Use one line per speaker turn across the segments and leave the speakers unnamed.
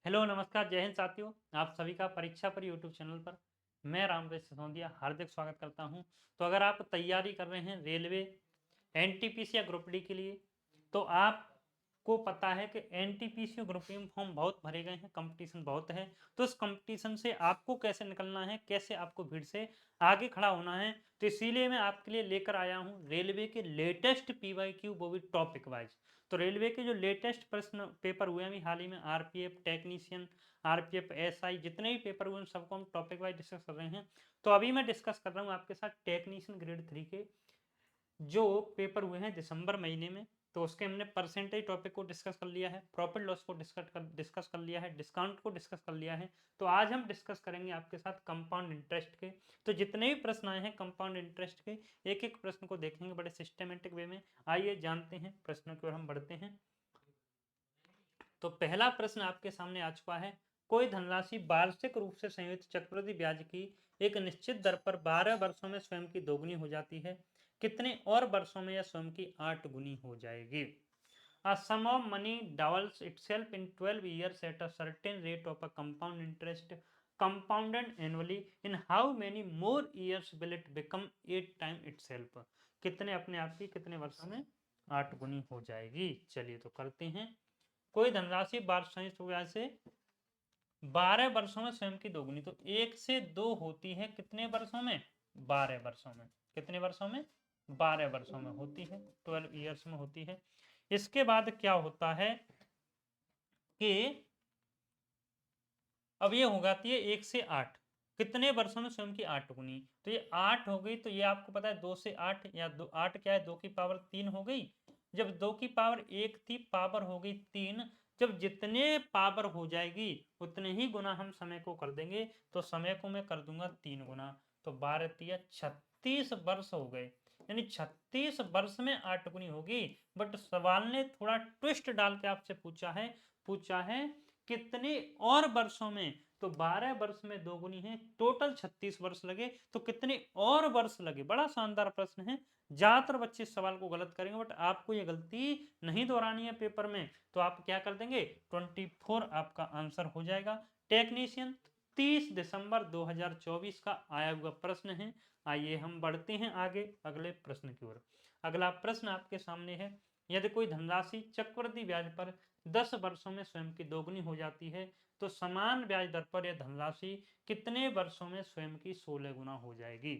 Hello नमस्कार जय हिंद साथियों। आप सभी का परीक्षा पर यूट्यूब चैनल पर मैं रामवेश सिसोदिया हार्दिक स्वागत करता हूं। तो अगर आप तैयारी कर रहे हैं रेलवे एनटीपीसी या ग्रुप डी के लिए, तो आपको पता है कि एनटीपीसी और ग्रुप डी में फॉर्म बहुत भरे गए हैं, कंपटीशन बहुत है। तो इस कंपटीशन से आपको कैसे निकलना है, कैसे आपको भीड़ से आगे खड़ा होना है, तो इसीलिए मैं आपके लिए लेकर आया हूं रेलवे के लेटेस्ट पीवाईक्यू, वो भी टॉपिक वाइज। तो रेलवे के जो लेटेस्ट प्रश्न पेपर हुए हैं अभी हाल ही में, आरपीएफ टेक्नीशियन, आरपीएफ एसआई, जितने भी पेपर हुए हैं सबको हम टॉपिक वाइज डिस्कस कर रहे हैं। तो अभी मैं डिस्कस कर रहा हूँ आपके साथ टेक्नीशियन ग्रेड 3 के जो पेपर हुए हैं दिसंबर महीने में। तो उसके हमने परसेंटेज टॉपिक को डिस्कस कर लिया है, प्रॉफिट लॉस को डिस्कस कर लिया है, डिस्काउंट को डिस्कस कर लिया है। तो आज हम डिस्कस करेंगे आपके साथ कंपाउंड इंटरेस्ट के। तो जितने भी प्रश्न आए हैं कंपाउंड इंटरेस्ट के, एक एक प्रश्न को देखेंगे बड़े सिस्टमेटिक वे में। आइए जानते हैं प्रश्नों की ओर हम बढ़ते हैं। तो पहला प्रश्न आपके सामने आ चुका है। कोई धनराशि वार्षिक रूप से संयुक्त चक्रवृद्धि ब्याज की एक निश्चित दर पर 12 वर्षों में स्वयं की दोगुनी हो जाती है, कितने और वर्षों में यह स्वयं की 8 गुनी हो जाएगी? A sum of money doubles itself in 12 years at a certain rate of a compound interest compounded annually. In how many more years will it become 8 time itself? कितने अपने आप की कितने वर्षों में 8 गुनी हो जाएगी? चलिए तो करते हैं। कोई धनराशि वार्षिक ब्याज से 12 वर्षों में स्वयं की दोगुनी, तो 1 से 2 होती है कितने वर्षों में? 12 वर्षों में। कितने वर्षों में? 12 वर्षों में होती है, 12 ईयर्स में होती है। इसके बाद क्या होता है कि अब ये हो जाती है 1 से 8, कितने वर्षों में स्वयं की 8 गुनी। तो ये 8 हो गई, तो ये आपको पता है 2 से 8 या 2 8 क्या है, 2 की पावर 3 हो गई। जब 2 की पावर 1 थी, पावर हो गई 3। जब जितने पावर हो जाएगी उतने ही गुना हम समय को कर देंगे। तो समय को मैं कर दूंगा 3 गुना। तो 12 तिया 36 वर्ष हो गए, यानी 36 वर्ष में 8 गुनी होगी। बट सवाल ने थोड़ा ट्विस्ट डाल के आपसे पूछा है कितने और वर्षों में। तो 12 वर्ष में दोगुनी है, टोटल 36 वर्ष लगे, तो कितने और वर्ष लगे। बड़ा शानदार प्रश्न है। ज्यादातर बच्चे इस सवाल को गलत करेंगे, बट आपको ये गलती नहीं दोहरानी है पेपर में। तो आप क्या कर देंगे, 24 आपका आंसर हो जाएगा। टेक्नीशियन 30 दिसंबर 2024 का आया हुआ प्रश्न है। आइए हम बढ़ते हैं आगे अगले प्रश्न की ओर। अगला प्रश्न आपके सामने है। यदि कोई धनराशि चक्रवृद्धि ब्याज पर 10 वर्षों में स्वयं की दोगुनी हो जाती है, तो समान ब्याज दर पर यह धनराशि कितने वर्षों में स्वयं की 16 गुना हो जाएगी?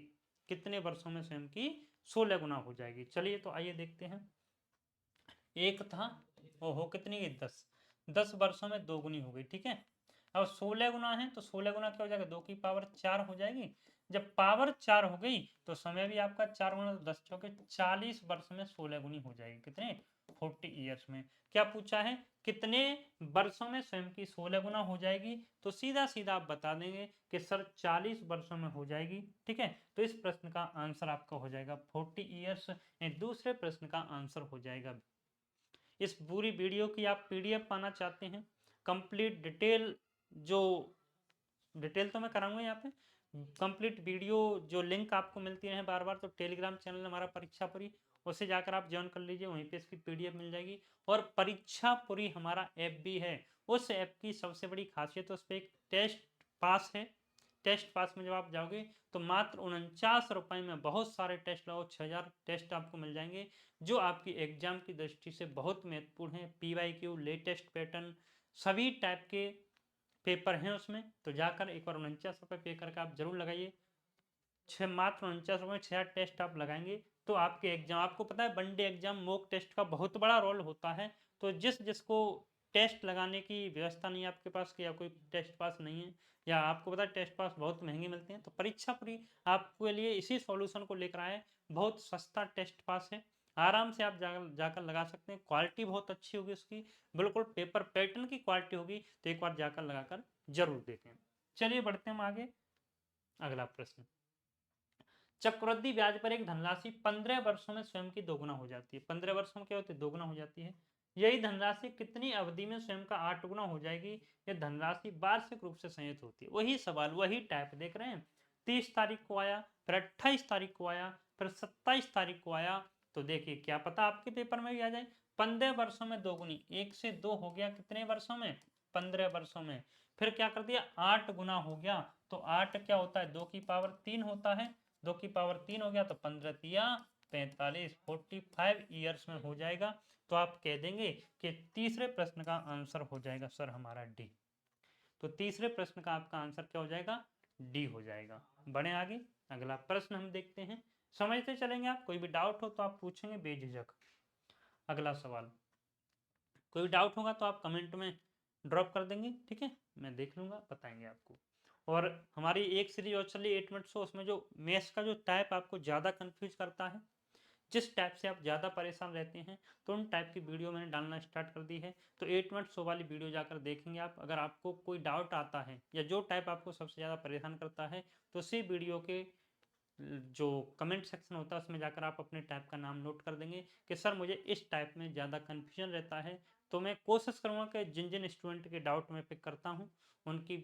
कितने वर्षों में स्वयं की 16 गुना हो जाएगी? चलिए तो आइए देखते हैं। एक था, ओहो कितनी गई, 10। 10 वर्षों में दोगुनी हो गई, ठीक है। अब 16 गुना है, तो 16 गुना क्या हो जाएगा, 2 की पावर 4 हो जाएगी। जब पावर 4 हो गई तो समय भी आपका 4 गुना, 10 चौके 40 वर्ष में 16 गुनी हो जाएगी। कितने? 40 ईयर्स में। क्या पूछा है, कितने वर्षों में स्वयं की 16 गुना हो जाएगी? तो सीधा सीधा आप बता देंगे कि सर 40 वर्षों में हो जाएगी, ठीक है। तो इस प्रश्न का आंसर आपका हो जाएगा 40 ईयर्स। दूसरे प्रश्न का आंसर हो जाएगा। इस पूरी वीडियो की आप पीडीएफ पाना चाहते हैं, कंप्लीट डिटेल, जो डिटेल तो मैं कराऊंगा यहाँ पे, कंप्लीट वीडियो जो लिंक आपको मिलती है बार बार, तो टेलीग्राम चैनल हमारा परीक्षा पुरी, उसे जाकर आप ज्वाइन कर लीजिए, वहीं पे इसकी पीडीएफ मिल जाएगी। और परीक्षा पुरी हमारा ऐप भी है। उस ऐप की सबसे बड़ी खासियत, उस पर एक टेस्ट पास है। टेस्ट पास में जब आप जाओगे तो मात्र 49 रुपए में बहुत सारे टेस्ट लगाओ, 6000 टेस्ट आपको मिल जाएंगे, जो आपकी एग्जाम की दृष्टि से बहुत महत्वपूर्ण है। पीवाईक्यू, लेटेस्ट पैटर्न, सभी टाइप के पेपर हैं उसमें। तो जाकर एक बार 49 रुपये पे करके आप जरूर लगाइए। मात्र 49 रुपये में 6 टेस्ट आप लगाएंगे तो आपके एग्जाम, आपको पता है वनडे एग्जाम मॉक टेस्ट का बहुत बड़ा रोल होता है। तो जिसको टेस्ट लगाने की व्यवस्था नहीं है आपके पास, कि या कोई टेस्ट पास नहीं है, या आपको पता है टेस्ट पास बहुत महंगे मिलते हैं, तो परीक्षा पूरी आपके लिए इसी सॉल्यूशन को लेकर आए। बहुत सस्ता टेस्ट पास है, आराम से आप जाकर लगा सकते हैं। क्वालिटी बहुत अच्छी होगी उसकी, बिल्कुल पेपर पैटर्न की क्वालिटी होगी। तो एक बार जाकर लगाकर जरूर देखें। चलिए बढ़ते हैं हम आगे। अगला प्रश्न, चक्रवृद्धि ब्याज पर एक धनराशि 15 वर्षों में स्वयं की दोगुना हो जाती है। 15 वर्षों में क्या होती है, दोगुना हो जाती है। यही धनराशि कितनी अवधि में स्वयं का 8 गुना हो जाएगी? यह धनराशि वार्षिक रूप से संचित होती है। वही सवाल, वही टाइप देख रहे हैं। 30 तारीख को आया, फिर 28 तारीख को आया, फिर 27 तारीख को आया। तो देखिए क्या पता आपके पेपर में भी आ जाए। 15 वर्षों में दोगुनी, 1 से 2 हो गया कितने वर्षों में? 15 वर्षों में। फिर क्या कर दिया, 8 गुना हो गया, तो 8 क्या होता है, 2 की पावर 3 होता है, 2 की पावर 3 हो गया, तो 15 तिया 45, 45 ईयर्स में हो जाएगा। तो आप कह देंगे कि तीसरे प्रश्न का आंसर हो जाएगा सर हमारा डी। तो तीसरे प्रश्न का आपका आंसर क्या हो जाएगा, डी हो जाएगा। बढ़े आगे, अगला प्रश्न हम देखते हैं, समझते चलेंगे आप, कोई भी डाउट हो तो आप पूछेंगे बेझिझक। अगला सवाल, कोई डाउट होगा तो आप कमेंट में ड्रॉप कर देंगे, ठीक है, मैं देख लूंगा, बताएंगे आपको। और हमारी एक सीरीज और चली 8 मिनट शो, उसमें जो मैथ्स का जो टाइप आपको ज़्यादा कंफ्यूज करता है, जिस टाइप से आप ज़्यादा परेशान रहते हैं, तो उन टाइप की वीडियो मैंने डालना स्टार्ट कर दी है। तो 8 मिनट शो वाली वीडियो जाकर देखेंगे आप। अगर आपको कोई डाउट आता है या जो टाइप आपको सबसे ज़्यादा परेशान करता है, तो उसी वीडियो के जो कमेंट सेक्शन होता है उसमें जाकर आप अपने टाइप का नाम नोट कर देंगे कि सर मुझे इस टाइप में ज़्यादा कन्फ्यूजन रहता है। तो मैं कोशिश करूँगा कि जिन जिन स्टूडेंट के डाउट मैं पिक करता हूँ, उनकी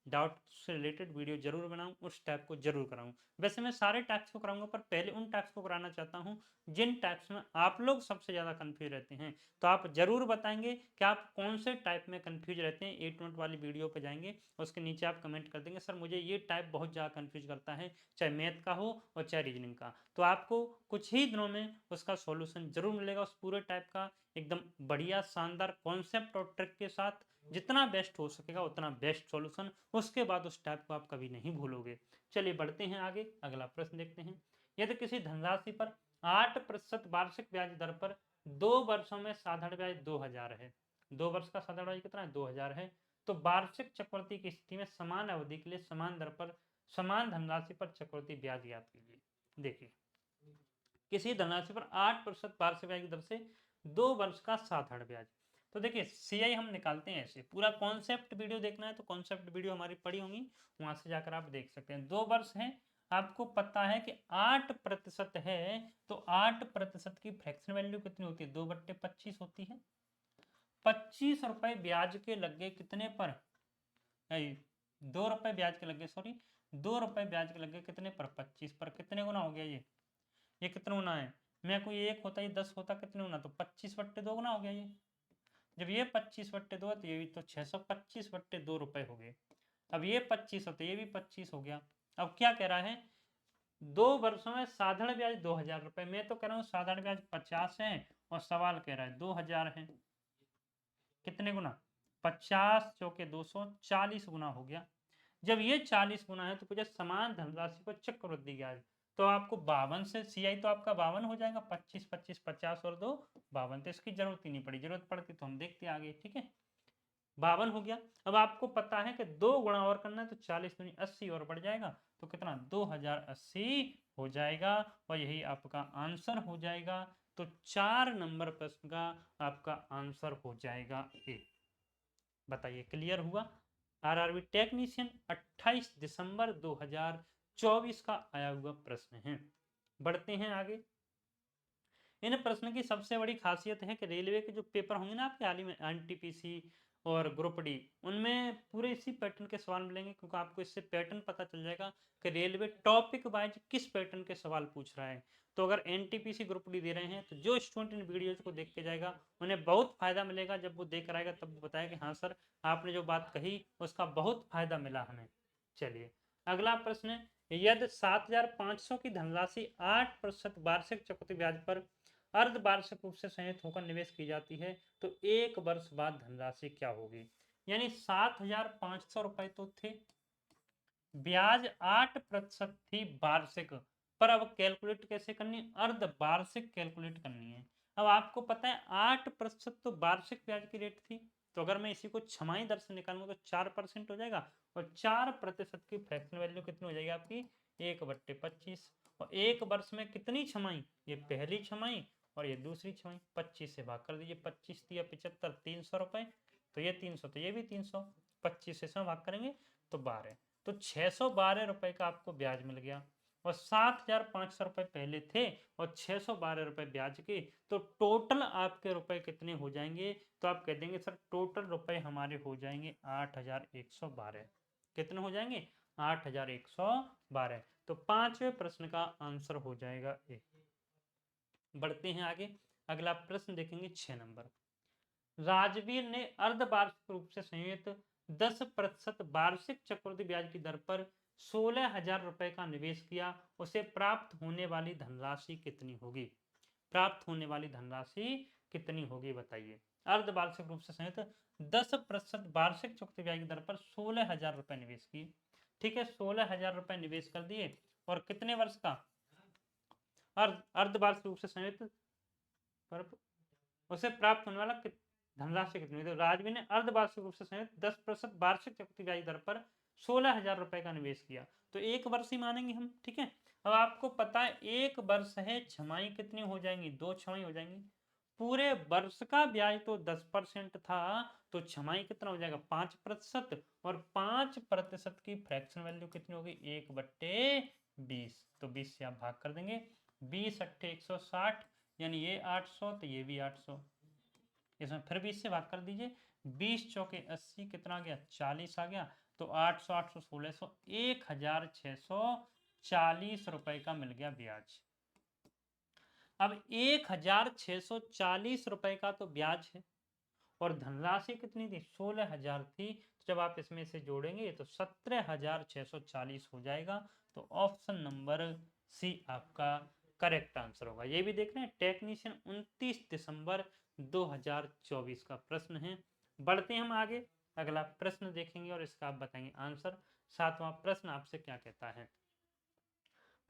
डाउट से रिलेटेड वीडियो जरूर बनाऊं, उस टाइप को जरूर कराऊं। वैसे मैं सारे टाइप्स को कराऊंगा, पर पहले उन टाइप्स को कराना चाहता हूं जिन टाइप्स में आप लोग सबसे ज़्यादा कंफ्यूज रहते हैं। तो आप जरूर बताएंगे कि आप कौन से टाइप में कंफ्यूज रहते हैं। 8 मिनट वाली वीडियो पे जाएंगे, उसके नीचे आप कमेंट कर देंगे सर मुझे ये टाइप बहुत ज़्यादा कंफ्यूज करता है, चाहे मैथ का हो और चाहे रीजनिंग का। तो आपको कुछ ही दिनों में उसका सॉल्यूशन जरूर मिलेगा, उस पूरे टाइप का एकदम बढ़िया शानदार कॉन्सेप्ट और ट्रिक के साथ। जितना बेस्ट हो सकेगा उतना बेस्ट सॉल्यूशन, उसके बाद उस टाइप को आप कभी नहीं भूलोगे। चलिए बढ़ते हैं आगे, अगला प्रश्न देखते हैं। यदि किसी धनराशि पर 8% वार्षिक ब्याज दर पर 2 वर्षों में साधारण ब्याज 2000 है, 2 वर्ष का साधारण ब्याज कितना है, 2000 है, तो वार्षिक चक्रवृद्धि की स्थिति में समान अवधि के लिए समान दर पर समान धनराशि पर चक्रवृद्धि ब्याज ज्ञात कीजिए। देखिए, किसी धनराशि पर 8% वार्षिक ब्याज की दर से 2 वर्ष का साधारण ब्याज। तो देखिए सीआई हम निकालते हैं ऐसे, पूरा कॉन्सेप्ट वीडियो देखना है तो कॉन्सेप्ट वीडियो हमारी पड़ी होंगी, वहां से जाकर आप देख सकते हैं। 2 वर्ष है, आपको पता है कि 8% है, तो 8% की फ्रैक्शन वैल्यू कितनी होती है, 2/25 होती है। 25 रुपए ब्याज के लग गए कितने पर, 2 रुपए ब्याज के लग गए, सॉरी 2 रुपए ब्याज के लग गए कितने पर, 25 पर। कितने गुना हो गया ये कितना गुना है, मैं कोई 1 होता, ये 10 होता, कितने गुना, तो 25/2 गुना हो गया ये। जब ये 25/2 है तो ये भी तो 625/2 रुपए हो गए। अब ये 25 होते, ये भी 25 हो गया। अब क्या कह रहा है, 2 वर्षों में साधारण ब्याज 2000 रुपए, मैं तो कह रहा हूँ साधारण ब्याज 50 है और सवाल कह रहा है 2000 है। कितने गुना, 50 चौके 200, 40 गुना हो गया। जब ये 40 गुना है तो पूछा समान धनराशि पर चक्रवृद्धि ब्याज, तो आपको 52 से सीआई तो आपका 52 हो जाएगा, 25 25 50 और 2 52, तो इसकी जरूरत ही नहीं पड़ी, जरूरत पड़ती तो हम देखते आगे, ठीक है। 52 हो गया। अब आपको पता है कि 2 गुणा और करना है, तो 40 दूनी 80 और बढ़ जाएगा, तो कितना 2080 हो जाएगा, और यही आपका आंसर हो जाएगा। तो 4 नंबर प्रश्न का आपका आंसर हो जाएगा ए। बताइए क्लियर हुआ। आरआरबी टेक्नीशियन 28 दिसंबर 2024 का आया हुआ प्रश्न है। बढ़ते हैं आगे। इन प्रश्न की सबसे बड़ी खासियत है कि रेलवे के जो पेपर होंगे ना आपके हाल ही में एनटीपीसी और ग्रुप डी, उनमें पूरे इसी पैटर्न के सवाल मिलेंगे, क्योंकि आपको इससे पैटर्न पता चल जाएगा कि रेलवे टॉपिक वाइज किस पैटर्न के सवाल पूछ रहा है। तो अगर एनटीपीसी ग्रुप डी दे रहे हैं तो जो स्टूडेंट इन वीडियोज को देख के जाएगा उन्हें बहुत फायदा मिलेगा। जब वो देख कर आएगा तब वो बताएगा कि हाँ सर आपने जो बात कही उसका बहुत फायदा मिला हमें। चलिए अगला प्रश्न है, यदि 7500 की धनराशि 8% वार्षिक चक्रवृद्धि ब्याज पर अर्धवार्षिक रूप से संयुक्त होकर निवेश की जाती है, तो 1 वर्ष बाद धनराशि क्या होगी। यानी 7500 रुपए तो थे, ब्याज 8% थी वार्षिक, पर अब कैलकुलेट कैसे करनी है, अर्धवार्षिक कैलकुलेट करनी है। अब आपको पता है 8% तो वार्षिक ब्याज की रेट थी, तो अगर मैं इसी को छमाही दर से निकालूंगा तो 4% हो जाएगा, और 4% की फ्रैक्शन वैल्यू कितनी हो जाएगी आपकी, 1/25। और 1 वर्ष में कितनी छमाही, ये पहली छमाही और ये दूसरी छमाही, 25 से भाग कर दीजिए, 25 दिया 75, 300 रुपए, तो ये 300 तो ये भी 300, 25 से इसमें भाग करेंगे तो 12, तो 612 रुपए का आपको ब्याज मिल गया। और 7500 रुपए पहले थे और 612 रुपए ब्याज के, तो टोटल आपके रुपए कितने हो जाएंगे, तो आप कह देंगे सर टोटल रुपए हमारे हो जाएंगे 8112। कितने हो जाएंगे, 8112। तो 5वें प्रश्न का आंसर हो जाएगा ए। बढ़ते हैं आगे, अगला प्रश्न देखेंगे 6 नंबर। राजवीर ने अर्धवार्षिक रूप से संयुक्त 10% वार्षिक चक्रवृद्धि ब्याज की दर पर 16,000 रुपए का निवेश किया, उसे प्राप्त होने वाली धनराशि कितनी होगी? प्राप्त होने वाली धनराशि कितनी होगी बताइए। अर्धवार्षिक रूप से संयुक्त 10% वार्षिक चक्रवृद्धि ब्याज की दर पर 16,000 रुपए निवेश किए। ठीक है, 16,000 रुपए निवेश कर दिए और कितने वर्ष का? अर्धवार्षिक रूप से संयुक्त पर उसे प्राप्त होने वाला धनराशि कितनी? तो राजवीर ने अर्धवार्षिक रूप से संयुक्त 10% वार्षिक चक्रवृद्धि ब्याज दर पर 16,000 रुपए का निवेश किया, तो एक वर्ष ही मानेंगे हम। ठीक है, अब आपको पता है एक वर्ष है, छमाही कितनी हो जाएंगी? 2 छमाही हो जाएंगी। पूरे वर्ष का ब्याज तो 10% था, तो छमाही कितना हो जाएगा? 5%, और 5% की फ्रैक्शन वैल्यू कितनी होगी? 1/20। तो 20 से आप भाग कर देंगे, 20 अट्ठे 160, यानी ये 800 तो ये भी 800। इसमें फिर 20 से भाग कर दीजिए, 20 चौके 80, कितना आ गया? 40 आ गया। तो 800 800 1600, 1,640 रुपए का मिल गया ब्याज। अब 1,640 रुपए का तो ब्याज है और धनराशि कितनी थी? 16,000 थी। तो जब आप इसमें से जोड़ेंगे तो 17,640 हो जाएगा। तो ऑप्शन नंबर सी आपका करेक्ट आंसर होगा। ये भी देख रहे हैं, टेक्नीशियन 29 दिसंबर 2024 का प्रश्न है। बढ़ते हैं हम आगे, अगला प्रश्न देखेंगे और इसका आप बताएंगे आंसर। 7वां प्रश्न आपसे क्या कहता है?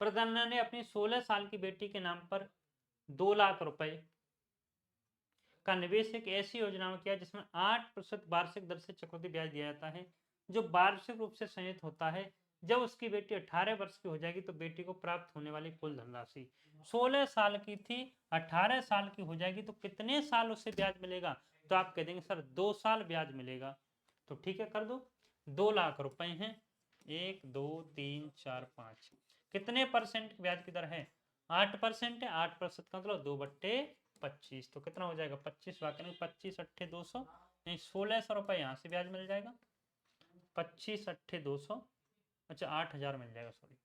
प्रधान ने अपनी 16 साल की बेटी के नाम पर 2 लाख रुपए का निवेश एक ऐसी योजना में किया जिसमें 8% वार्षिक दर से चक्रवृद्धि ब्याज दिया जाता है, जो वार्षिक रूप से संयुक्त होता है। जब उसकी बेटी 18 वर्ष की हो जाएगी तो बेटी को प्राप्त होने वाली कुल धनराशि 16 साल की थी, 18 साल की हो जाएगी तो कितने साल उसे ब्याज मिलेगा? तो आप कह देंगे सर 2 साल ब्याज मिलेगा। तो ठीक है, कर दो। 2 लाख रुपए हैं, 1 2 3 4 5, कितने परसेंट ब्याज की दर है? 8% है। 8% का मतलब 2/25, तो कितना हो जाएगा? 25 वाकई में 25 अट्ठे 200, नहीं 1600 रुपए यहाँ से ब्याज मिल जाएगा। 25 अट्ठे 200, अच्छा 8,000 मिल जाएगा, सॉरी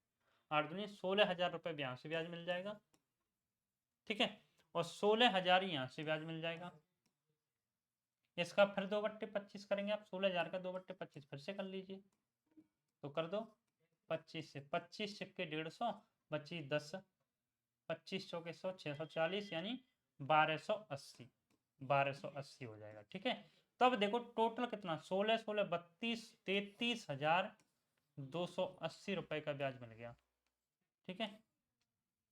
8 दूनी 16,000 रुपए यहाँ से ब्याज मिल जाएगा। ठीक है, और 16,000 यहाँ से ब्याज मिल जाएगा। इसका फिर 2/25 करेंगे आप, 16,000 का 2/25 फिर से कर लीजिए, तो कर दो 25 से, 25 सिक्के 150, बची 10, 25 चौके 100, 640, यानी 1280, 1280 हो जाएगा। ठीक है, तब देखो टोटल कितना? 16 16 32, 33,280 रुपए का ब्याज मिल गया। ठीक है,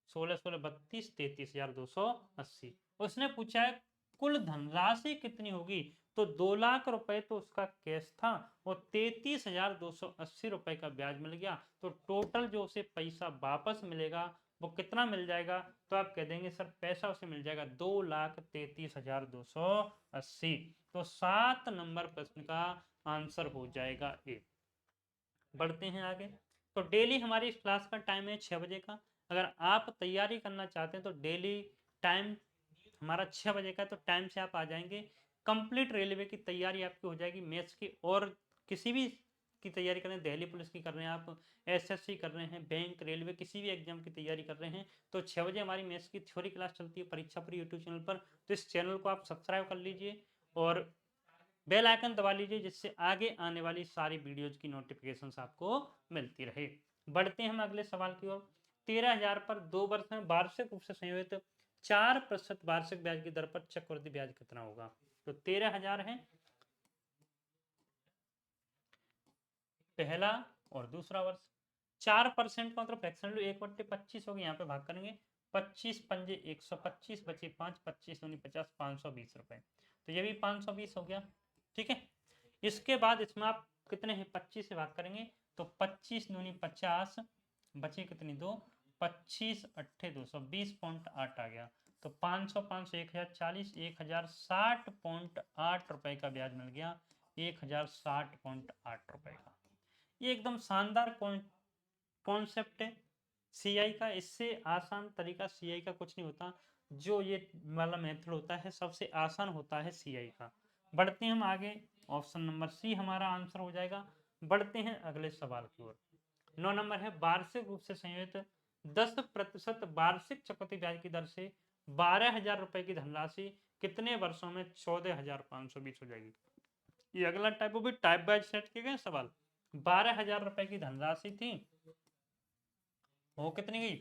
16 16 32, 33,280। उसने पूछा है कुल धनराशि कितनी होगी, तो 2 लाख रुपए तो उसका कैश था और 33,280 रुपए का ब्याज मिल गया। तो टोटल जो उसे पैसा वापस मिलेगा वो कितना मिल जाएगा? तो आप कह देंगे सर पैसा उसे मिल जाएगा 2,33,280। तो 7 नंबर प्रश्न का आंसर हो जाएगा ए। बढ़ते हैं आगे। तो डेली हमारी इस क्लास का टाइम है 6 बजे का। अगर आप तैयारी करना चाहते हैं तो डेली टाइम हमारा 6 बजे का, तो टाइम से आप आ जाएंगे। कंप्लीट रेलवे की तैयारी आपकी हो जाएगी, मैथ्स की और किसी भी की तैयारी कर रहे हैं, दिल्ली पुलिस की कर रहे हैं आप, एसएससी कर रहे हैं, बैंक रेलवे किसी भी एग्जाम की तैयारी कर रहे हैं, तो 6 बजे हमारी मैथ्स की थ्योरी क्लास चलती है परीक्षा पर यूट्यूब चैनल पर। तो इस चैनल को आप सब्सक्राइब कर लीजिए और बेल आइकन दबा लीजिए, जिससे आगे आने वाली सारी वीडियोज की नोटिफिकेशंस आपको मिलती रहे। बढ़ते हैं हम अगले सवाल की ओर। 13,000 पर 2 वर्ष में वार्षिक रूप से संयोजित 4% वार्षिक ब्याज की दर पर चक्रवृद्धि ब्याज कितना होगा? तो 13,000 है पहला और दूसरा वर्ष, 4% का मतलब फ्रैक्शन वैल्यू 1/25 होगी। यहाँ पे भाग करेंगे, 25 पंजे 125, बचे 5, 25 दूनी 50, 520 रुपए। तो ये भी 520 हो गया। ठीक है, इसके बाद इसमें आप कितने हैं? 25 से भाग करेंगे तो 25 दूनी 50, बचे कितनी 2, 25 अट्ठे 200, 20.8 आ गया। तो 500 500 1040, 1060.8 रुपए का ब्याज मिल गया, 1060.8 रुपए का। ये एकदम शानदार कॉन्सेप्ट है सीआई का। इससे आसान तरीका सीआई का कुछ नहीं होता। जो ये वाला मेथड होता है सबसे आसान होता है सीआई का। बढ़ते हैं हम आगे, ऑप्शन नंबर सी हमारा आंसर हो जाएगा। बढ़ते हैं अगले सवाल की ओर। 9 नंबर है वार्षिक रूप से संयोजित 10% वार्षिक चक्रवृद्धि ब्याज की दर से 12,000 रुपए की धनराशि कितने वर्षों में 14,520 हो जाएगी। ये अगला टाइप, वो भी टाइप वाइज सेट किए गए सवाल। 12,000 रुपए की धनराशि थी, वो कितनी गई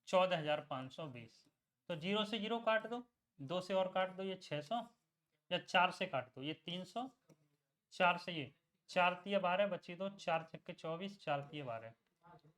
14,520। तो 0 से 0 काट दो, 2 से और काट दो ये 600, या 4 से काट दो ये 300, 4 से ये 4 तिया 12 बची, तो 4 छक्के 24, 4 तिया 12,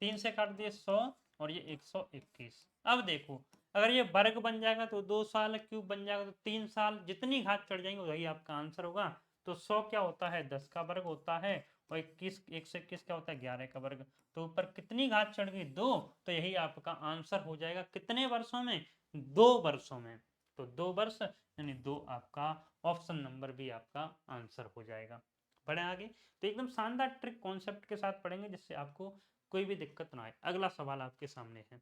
3 से काट दिए 100 और ये 121। अब देखो अगर ये वर्ग बन जाएगा तो 2 साल, क्यूब बन जाएगा तो 3 साल, जितनी घात चढ़ जाएंगे वही आपका आंसर होगा। तो 100 क्या होता है 10 का वर्ग होता है, और 21 121 क्या होता है 11 का वर्ग। तो ऊपर कितनी घात चढ़ गई 2, तो यही आपका आंसर हो जाएगा। कितने वर्षों में 2 वर्षों में। तो 2 वर्ष यानी 2 आपका ऑप्शन नंबर भी आपका आंसर हो जाएगा। बढ़े आगे, तो एकदम शानदार ट्रिक कॉन्सेप्ट के साथ पढ़ेंगे जिससे आपको कोई भी दिक्कत ना आए। अगला सवाल आपके सामने है,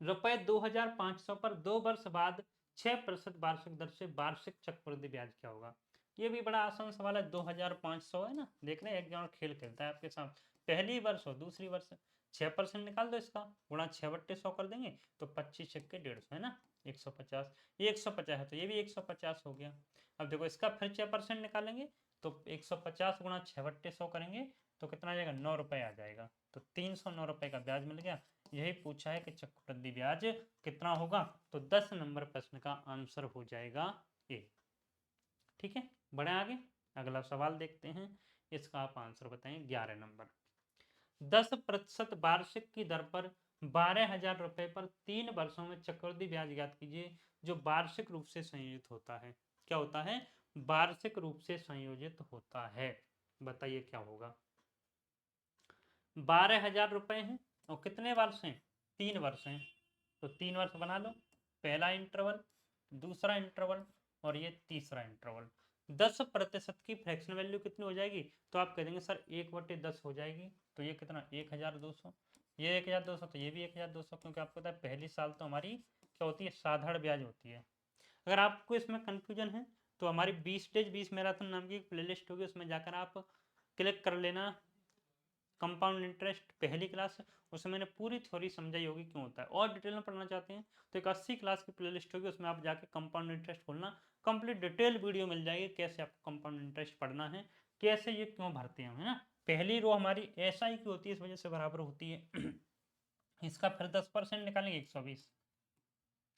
रुपए 2,500 पर 2 वर्ष बाद 6% वार्षिक दर से वार्षिक चक्रवृद्धि ब्याज क्या होगा। ये भी बड़ा आसान सवाल है। 2,500 है ना, देख रहे हैं एक जन खेल खेलता है आपके साथ, पहली वर्ष और दूसरी वर्ष 6% निकाल दो, इसका गुणा 6/100 कर देंगे तो 25 छक्के 150 है ना 150। ये 150 है तो ये भी 150 हो गया। अब देखो इसका फिर 6% निकालेंगे तो 150 गुणा 6/100 करेंगे तो कितना आ जाएगा 9 रुपए आ जाएगा। तो 309 रुपए का ब्याज मिल गया। यही पूछा है कि चक्रवृद्धि ब्याज कितना होगा, तो 10 नंबर प्रश्न का आंसर हो जाएगा ए। ठीक है, बढ़े आगे, अगला सवाल देखते हैं, इसका आप आंसर बताएं। 11 नंबर, 10% वार्षिक की दर पर 12,000 रुपए पर 3 वर्षों में चक्रवृद्धि ब्याज ज्ञात कीजिए जो वार्षिक रूप से संयोजित होता है। क्या होता है, वार्षिक रूप से संयोजित होता है। बताइए क्या होगा। 12,000 रुपए हैं और कितने वर्ष हैं 3 वर्ष हैं, तो 3 वर्ष बना लो, पहला इंटरवल, दूसरा इंटरवल और ये तीसरा इंटरवल। 10% की फ्रैक्शन वैल्यू कितनी हो जाएगी, तो आप कह देंगे सर 1/10 हो जाएगी। तो ये कितना 1,200, ये 1,200, तो ये भी 1,200, क्योंकि आपको पता है पहली साल तो हमारी क्या होती है साधारण ब्याज होती है। अगर आपको इसमें कंफ्यूजन है तो हमारी 20 डेज 20 मैराथन नाम की एक प्लेलिस्ट होगी, उसमें जाकर आप क्लिक कर लेना, कंपाउंड इंटरेस्ट पहली क्लास, उसमें मैंने पूरी थ्योरी समझाई होगी क्यों होता है। और डिटेल में पढ़ना चाहते हैं तो एक 80 क्लास की प्लेलिस्ट होगी, उसमें आप जाके कंपाउंड इंटरेस्ट खोलना, कंप्लीट डिटेल वीडियो मिल जाएगी कैसे आपको कंपाउंड इंटरेस्ट पढ़ना है, कैसे ये क्यों भरते हैं, है ना। पहली रो हमारी SI की होती है, इस वजह से बराबर होती है। इसका फिर 10% निकालेंगे 120,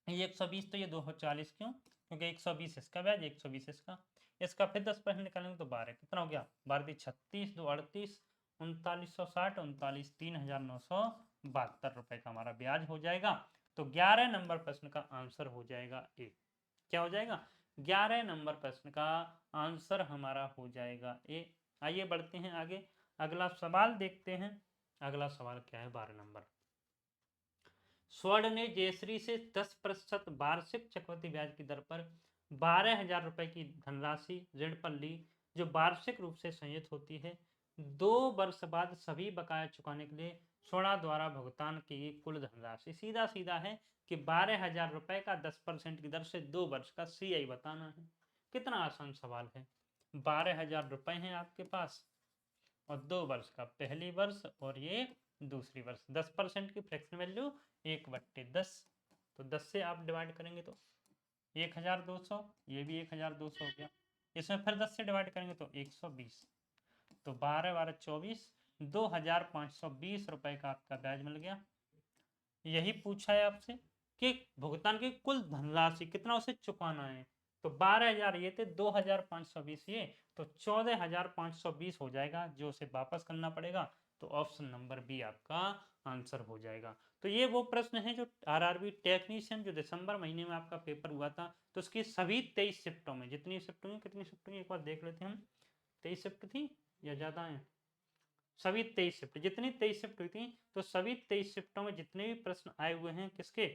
ये 120 तो ये 240, क्यों, क्योंकि 120 इसका ब्याज 120 इसका, इसका फिर 10% निकालेंगे तो 12, कितना हो गया 12 36 2 38 3960 39 3,972 रुपए का हमारा ब्याज हो जाएगा। तो 11 नंबर प्रश्न का आंसर हो जाएगा ए। क्या हो जाएगा, 11 नंबर प्रश्न का आंसर हमारा हो जाएगा ए। आइए बढ़ते हैं आगे, अगला सवाल देखते हैं। अगला सवाल क्या है 12 नंबर, स्वर्ण ने जयश्री से 10% वार्षिक चक्रवृद्धि ब्याज की दर पर 12,000 रुपए की धनराशि ऋण पर ली जो वार्षिक रूप से संचित होती है। 2 वर्ष बाद सभी बकाया चुकाने के लिए स्वर्ण द्वारा भुगतान की गई कुल धनराशि। सीधा सीधा है कि 12,000 रुपए का 10% की दर से 2 वर्ष का CI बताना है। कितना आसान सवाल है। 12,000 रुपए हैं आपके पास और 2 वर्ष का, पहली वर्ष और ये दूसरी वर्ष, 10% की फ्रैक्शन वैल्यू 1/10, तो 10 से आप डिवाइड करेंगे तो 1,200, ये भी 1,200 हो गया, इसमें फिर 10 से डिवाइड करेंगे तो 120, तो 12 12 24, 2,520 रुपए का आपका ब्याज मिल गया। यही पूछा है आपसे कि भुगतान की कुल धनराशि कितना उसे चुकाना है, तो 12,000 ये थे, 2,520 ये, तो 14,520 हो जाएगा जो उसे वापस करना पड़ेगा। तो ऑप्शन नंबर बी आपका आंसर हो जाएगा। तो ये वो प्रश्न है जो RRB टेक्नीशियन जो दिसंबर महीने में आपका पेपर हुआ था, तो उसकी सभी 23 शिफ्टों में, जितनी शिफ्ट हुई, कितनी शिफ्ट हुई एक बार देख लेते हैं हम, 23 शिफ्ट थी या ज्यादा है, सभी 23 शिफ्ट, जितनी 23 शिफ्ट हुई थी, तो सभी 23 शिफ्टों में जितने भी प्रश्न आए हुए हैं किसके,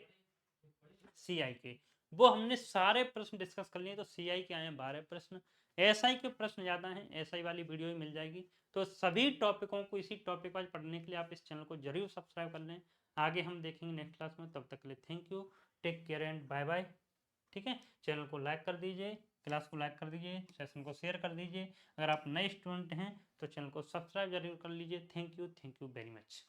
CI के, वो हमने सारे प्रश्न डिस्कस कर लिए। तो CI के आए हैं 12 प्रश्न, SI के प्रश्न ज्यादा हैं, SI वाली वीडियो ही मिल जाएगी। तो सभी टॉपिकों को इसी टॉपिक वाइज पढ़ने के लिए आप इस चैनल को जरूर सब्सक्राइब कर लें। आगे हम देखेंगे नेक्स्ट क्लास में, तब तक के लिए thank you, take care and bye bye. ठीक है, चैनल को लाइक कर दीजिए, क्लास को लाइक कर दीजिए, सेशन को शेयर कर दीजिए। अगर आप नए स्टूडेंट हैं तो चैनल को सब्सक्राइब जरूर कर लीजिए। Thank you very much.